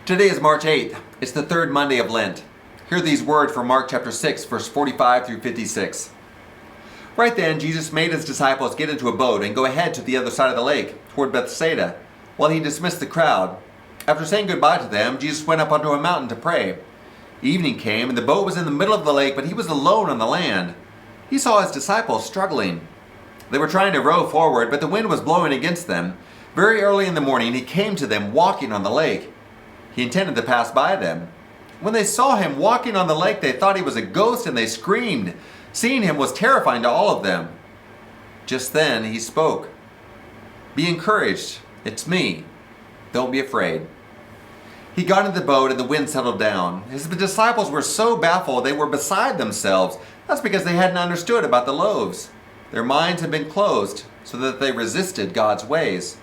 Today is March 8th. It's the third Monday of Lent. Hear these words from Mark chapter 6, verse 45 through 56. Right then, Jesus made his disciples get into a boat and go ahead to the other side of the lake, toward Bethsaida, while he dismissed the crowd. After saying goodbye to them, Jesus went up onto a mountain to pray. Evening came, and the boat was in the middle of the lake, but he was alone on the land. He saw his disciples struggling. They were trying to row forward, but the wind was blowing against them. Very early in the morning, he came to them walking on the lake. He intended to pass by them. When they saw him walking on the lake, they thought he was a ghost and they screamed. Seeing him was terrifying to all of them. Just then he spoke. "Be encouraged. It's me. Don't be afraid." He got into the boat and the wind settled down. His disciples were so baffled they were beside themselves. That's because they hadn't understood about the loaves. Their minds had been closed so that they resisted God's ways.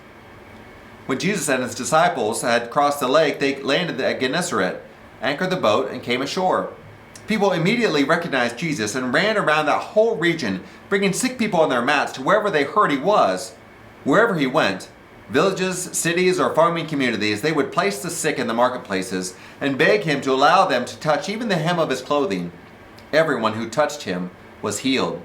When Jesus and his disciples had crossed the lake, they landed at Gennesaret, anchored the boat, and came ashore. People immediately recognized Jesus and ran around that whole region, bringing sick people on their mats to wherever they heard he was. Wherever he went, villages, cities, or farming communities, they would place the sick in the marketplaces and beg him to allow them to touch even the hem of his clothing. Everyone who touched him was healed.